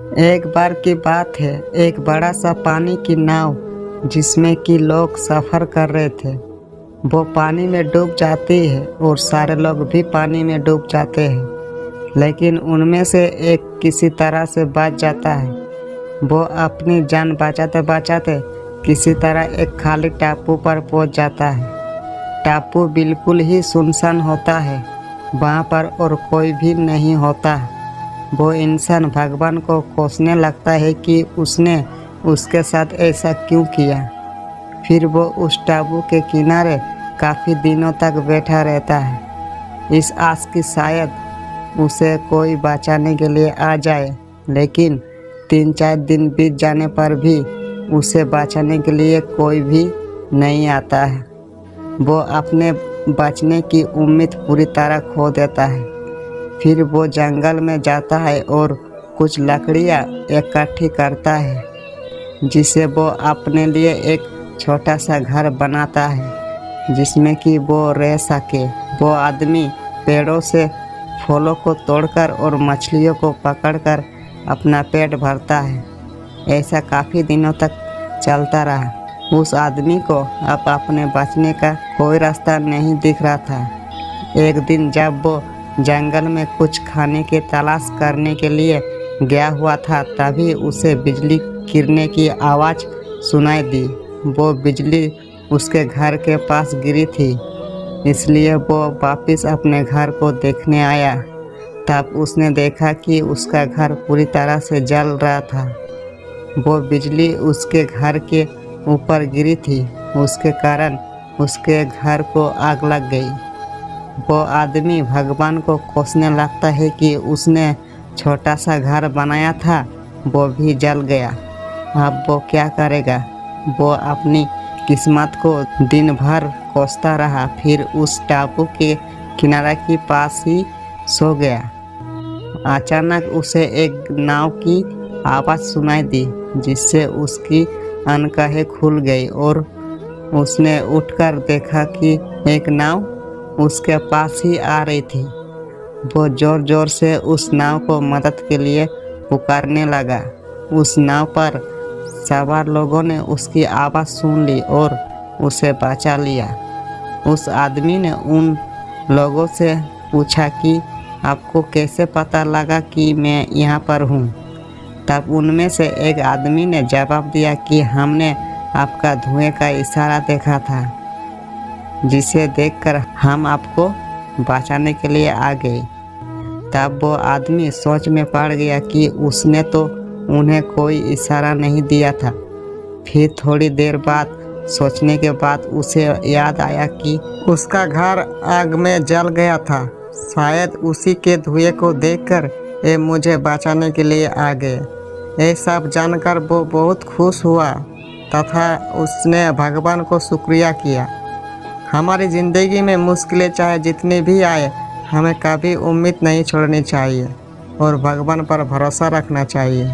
एक बार की बात है, एक बड़ा सा पानी की नाव जिसमें कि लोग सफ़र कर रहे थे, वो पानी में डूब जाती है और सारे लोग भी पानी में डूब जाते हैं। लेकिन उनमें से एक किसी तरह से बच जाता है। वो अपनी जान बचाते बचाते किसी तरह एक खाली टापू पर पहुंच जाता है। टापू बिल्कुल ही सुनसान होता है, वहाँ पर और कोई भी नहीं होता। वो इंसान भगवान को कोसने लगता है कि उसने उसके साथ ऐसा क्यों किया। फिर वो उस टापू के किनारे काफ़ी दिनों तक बैठा रहता है, इस आस की शायद उसे कोई बचाने के लिए आ जाए। लेकिन 3-4 दिन बीत जाने पर भी उसे बचाने के लिए कोई भी नहीं आता है। वो अपने बचने की उम्मीद पूरी तरह खो देता है। फिर वो जंगल में जाता है और कुछ लकड़ियाँ इकट्ठी करता है, जिसे वो अपने लिए एक छोटा सा घर बनाता है जिसमें कि वो रह सके। वो आदमी पेड़ों से फलों को तोड़कर और मछलियों को पकड़कर अपना पेट भरता है। ऐसा काफ़ी दिनों तक चलता रहा। उस आदमी को अब अपने बचने का कोई रास्ता नहीं दिख रहा था। एक दिन जब वो जंगल में कुछ खाने की तलाश करने के लिए गया हुआ था, तभी उसे बिजली गिरने की आवाज़ सुनाई दी। वो बिजली उसके घर के पास गिरी थी, इसलिए वो वापस अपने घर को देखने आया। तब उसने देखा कि उसका घर पूरी तरह से जल रहा था। वो बिजली उसके घर के ऊपर गिरी थी, उसके कारण उसके घर को आग लग गई। वो आदमी भगवान को कोसने लगता है कि उसने छोटा सा घर बनाया था, वो भी जल गया। अब वो क्या करेगा। वो अपनी किस्मत को दिन भर कोसता रहा, फिर उस टापू के किनारे के पास ही सो गया। अचानक उसे एक नाव की आवाज़ सुनाई दी, जिससे उसकी अनकहें खुल गई और उसने उठकर देखा कि एक नाव उसके पास ही आ रही थी। वो ज़ोर ज़ोर से उस नाव को मदद के लिए पुकारने लगा। उस नाव पर सवार लोगों ने उसकी आवाज़ सुन ली और उसे बचा लिया। उस आदमी ने उन लोगों से पूछा कि आपको कैसे पता लगा कि मैं यहाँ पर हूँ। तब उनमें से एक आदमी ने जवाब दिया कि हमने आपका धुएं का इशारा देखा था, जिसे देखकर हम आपको बचाने के लिए आ गए। तब वो आदमी सोच में पड़ गया कि उसने तो उन्हें कोई इशारा नहीं दिया था। फिर थोड़ी देर बाद सोचने के बाद उसे याद आया कि उसका घर आग में जल गया था। शायद उसी के धुएं को देखकर ये मुझे बचाने के लिए आ गए। ये सब जानकर वो बहुत खुश हुआ तथा उसने भगवान को शुक्रिया किया। हमारी ज़िंदगी में मुश्किलें चाहे जितनी भी आए, हमें कभी उम्मीद नहीं छोड़नी चाहिए और भगवान पर भरोसा रखना चाहिए।